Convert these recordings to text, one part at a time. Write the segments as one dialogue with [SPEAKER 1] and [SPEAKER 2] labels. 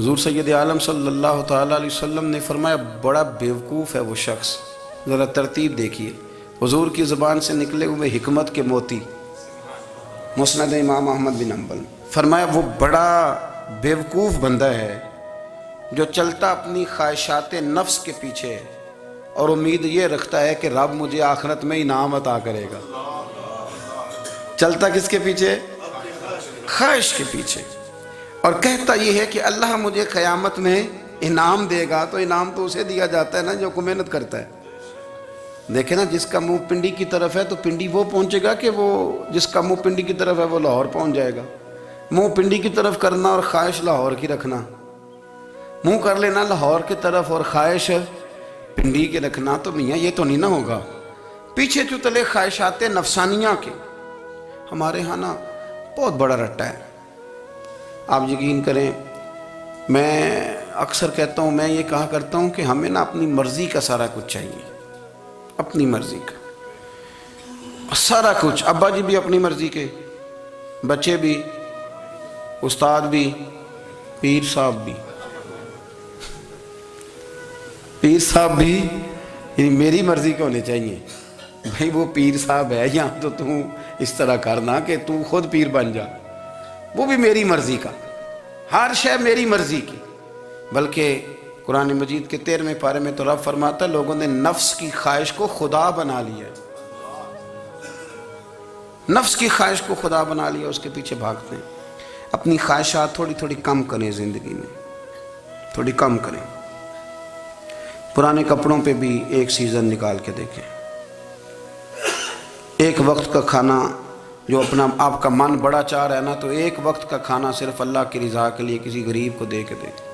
[SPEAKER 1] حضور سید عالم صلی اللہ تعالیٰ علیہ وسلم نے فرمایا بڑا بیوقوف ہے وہ شخص، ذرا ترتیب دیکھیے، حضور کی زبان سے نکلے ہوئے حکمت کے موتی، مسند امام احمد بن حنبل، فرمایا وہ بڑا بیوقوف بندہ ہے جو چلتا اپنی خواہشات نفس کے پیچھے اور امید یہ رکھتا ہے کہ رب مجھے آخرت میں انعام عطا کرے گا۔ چلتا کس کے پیچھے؟ خواہش کے پیچھے، اور کہتا یہ ہے کہ اللہ مجھے قیامت میں انعام دے گا، تو انعام تو اسے دیا جاتا ہے نا جو کو محنت کرتا ہے۔ دیکھیں نا، جس کا منہ پنڈی کی طرف ہے تو پنڈی وہ پہنچے گا کہ وہ جس کا منہ پنڈی کی طرف ہے وہ لاہور پہنچ جائے گا۔ منہ پنڈی کی طرف کرنا اور خواہش لاہور کی رکھنا، منہ کر لینا لاہور کی طرف اور خواہش پنڈی کے رکھنا، تو میاں یہ تو نہیں نہ ہوگا۔ پیچھے جو تلے خواہشات نفسانیہ کے ہمارے ہاں نا بہت بڑا رٹا ہے۔ آپ یقین کریں، میں اکثر کہتا ہوں، میں یہ کہا کرتا ہوں کہ ہمیں نا اپنی مرضی کا سارا کچھ چاہیے، اپنی مرضی کا سارا کچھ۔ ابا جی بھی اپنی مرضی کے، بچے بھی، استاد بھی، پیر صاحب بھی، پیر صاحب بھی یعنی میری مرضی کے ہونے چاہیے۔ بھائی وہ پیر صاحب ہے یا تو اس طرح کرنا کہ تو خود پیر بن جا، وہ بھی میری مرضی کا، ہر شے میری مرضی کی۔ بلکہ قرآن مجید کے 13ویں پارے میں تو رب فرماتا ہے لوگوں نے نفس کی خواہش کو خدا بنا لیا، نفس کی خواہش کو خدا بنا لیا، اس کے پیچھے بھاگتے ہیں۔ اپنی خواہشات تھوڑی تھوڑی کم کریں، زندگی میں تھوڑی کم کریں۔ پرانے کپڑوں پہ بھی ایک سیزن نکال کے دیکھیں۔ ایک وقت کا کھانا جو اپنا آپ کا من بڑا چاہ رہا ہے نا، تو ایک وقت کا کھانا صرف اللہ کی رضا کے لیے کسی غریب کو دے کے دیکھیں۔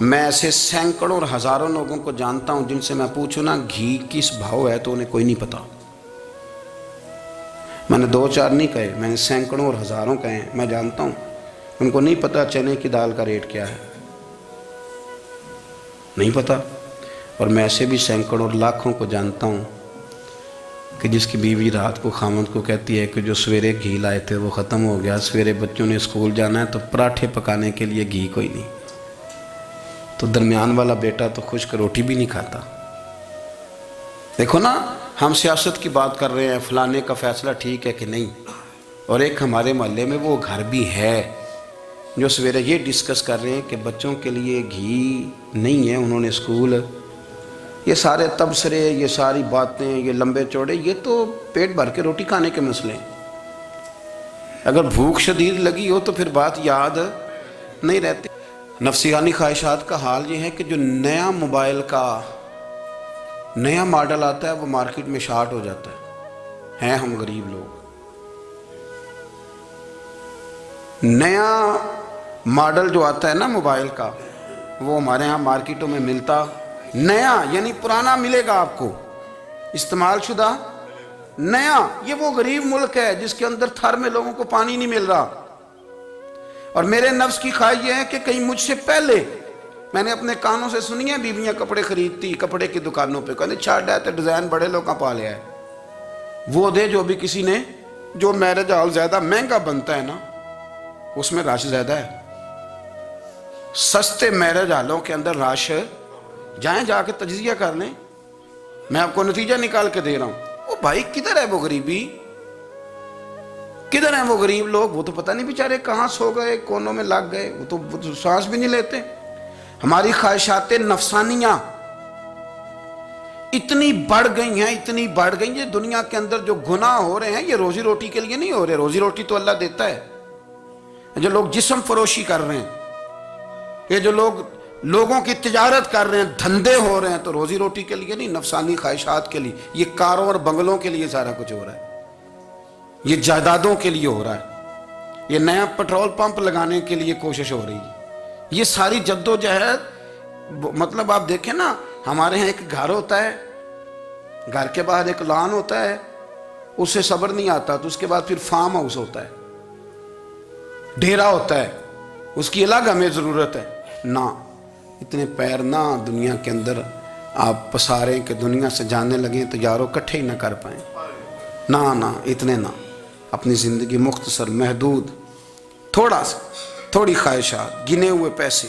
[SPEAKER 1] میں ایسے سینکڑوں اور ہزاروں لوگوں کو جانتا ہوں جن سے میں پوچھوں نا گھی کس بھاؤ ہے تو انہیں کوئی نہیں پتا۔ میں نے 2-4 نہیں کہے، میں نے سینکڑوں اور ہزاروں کہے ہیں، میں جانتا ہوں ان کو نہیں پتا چنے کی دال کا ریٹ کیا ہے، نہیں پتا۔ اور میں ایسے بھی سینکڑوں اور لاکھوں کو جانتا ہوں کہ جس کی بیوی رات کو خامند کو کہتی ہے کہ جو سویرے گھی لائے تھے وہ ختم ہو گیا، سویرے بچوں نے اسکول جانا ہے تو پراٹھے پکانے کے لیے گھی کوئی نہیں، تو درمیان والا بیٹا تو خشک روٹی بھی نہیں کھاتا۔ دیکھو نا، ہم سیاست کی بات کر رہے ہیں، فلانے کا فیصلہ ٹھیک ہے کہ نہیں، اور ایک ہمارے محلے میں وہ گھر بھی ہے جو سویرے یہ ڈسکس کر رہے ہیں کہ بچوں کے لیے گھی نہیں ہے، انہوں نے اسکول، یہ سارے تبصرے، یہ ساری باتیں، یہ لمبے چوڑے، یہ تو پیٹ بھر کے روٹی کھانے کے مسئلے ہیں۔ اگر بھوک شدید لگی ہو تو پھر بات یاد نہیں رہتی۔ نفسیانی خواہشات کا حال یہ ہے کہ جو نیا موبائل کا نیا ماڈل آتا ہے وہ مارکیٹ میں شارٹ ہو جاتا ہے۔ ہیں ہم غریب لوگ، نیا ماڈل جو آتا ہے نا موبائل کا، وہ ہمارے ہاں مارکیٹوں میں ملتا نیا، یعنی پرانا ملے گا آپ کو، استعمال شدہ نیا۔ یہ وہ غریب ملک ہے جس کے اندر تھر میں لوگوں کو پانی نہیں مل رہا۔ اور میرے نفس کی خواہش یہ ہے کہ کہیں مجھ سے پہلے، میں نے اپنے کانوں سے سنی ہے بیویاں کپڑے خریدتی کپڑے کی دکانوں پہ، کہتے چھاڑ ہے تو ڈیزائن بڑے لوگوں پا لیا ہے، وہ دے جو بھی کسی نے، جو میرج ہال زیادہ مہنگا بنتا ہے نا اس میں رش زیادہ ہے۔ سستے میرج ہالوں کے اندر رش، جائیں جا کے تجزیہ کر لیں، میں آپ کو نتیجہ نکال کے دے رہا ہوں۔ وہ بھائی کدھر ہے وہ غریبی، کدھر ہیں وہ غریب لوگ؟ وہ تو پتہ نہیں بیچارے کہاں سو گئے، کونوں میں لگ گئے، وہ تو سانس بھی نہیں لیتے۔ ہماری خواہشات نفسانیہ اتنی بڑھ گئی ہیں، اتنی بڑھ گئی ہیں، دنیا کے اندر جو گناہ ہو رہے ہیں یہ روزی روٹی کے لیے نہیں ہو رہے، روزی روٹی تو اللہ دیتا ہے۔ جو لوگ جسم فروشی کر رہے ہیں، یہ جو لوگ لوگوں کی تجارت کر رہے ہیں، دھندے ہو رہے ہیں، تو روزی روٹی کے لیے نہیں، نفسانی خواہشات کے لیے۔ یہ کاروں اور بنگلوں کے لیے سارا کچھ ہو رہا ہے، یہ جائیدادوں کے لیے ہو رہا ہے، یہ نیا پیٹرول پمپ لگانے کے لیے کوشش ہو رہی ہے۔ یہ ساری جد و جہد، مطلب آپ دیکھیں نا، ہمارے ہاں ایک گھر ہوتا ہے، گھر کے باہر ایک لان ہوتا ہے، اس سے صبر نہیں آتا تو اس کے بعد پھر فارم ہاؤس ہوتا ہے، ڈیرا ہوتا ہے، اس کی الگ ہمیں ضرورت ہے نا۔ اتنے پیر نہ دنیا کے اندر آپ پساریں کہ دنیا سے جانے لگیں تو یارو کٹھے ہی نہ کر پائیں، نہ اتنے نہ۔ اپنی زندگی مختصر، محدود، تھوڑا سا، تھوڑی خواہشات، گنے ہوئے پیسے،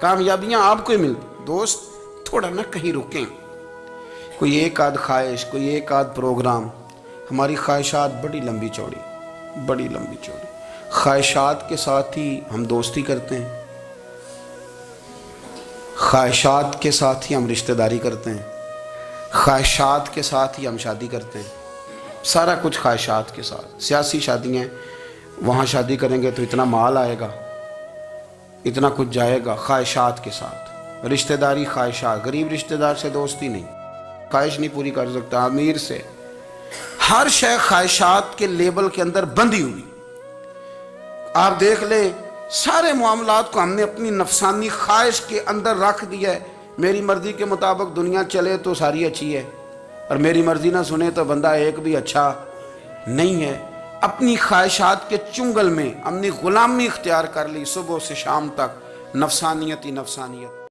[SPEAKER 1] کامیابیاں آپ کو ہی ملتی. دوست تھوڑا نہ کہیں رکیں. کوئی ایک آدھ خواہش، کوئی ایک آدھ پروگرام. ہماری خواہشات بڑی لمبی چوڑی، بڑی لمبی چوڑی. خواہشات کے ساتھ ہی ہم دوستی کرتے ہیں، خواہشات کے ساتھ ہی ہم رشتہ داری کرتے ہیں، خواہشات کے ساتھ ہی ہم شادی کرتے ہیں. سارا کچھ خواہشات کے ساتھ. سیاسی شادیاں، وہاں شادی کریں گے تو اتنا مال آئے گا، اتنا کچھ جائے گا. خواہشات کے ساتھ رشتہ داری، خواہشات. غریب رشتہ دار سے دوستی نہیں، خواہش نہیں پوری کر سکتا. امیر سے. ہر شے خواہشات کے لیبل کے اندر بندھی ہوئی. آپ دیکھ لیں سارے معاملات کو ہم نے اپنی نفسانی خواہش کے اندر رکھ دیا ہے. میری مرضی کے مطابق دنیا چلے تو ساری اچھی ہے، اور میری مرضی نہ سنے تو بندہ ایک بھی اچھا نہیں ہے. اپنی خواہشات کے چنگل میں ہم نے غلامی اختیار کر لی. صبح سے شام تک نفسانیت ہی نفسانیت.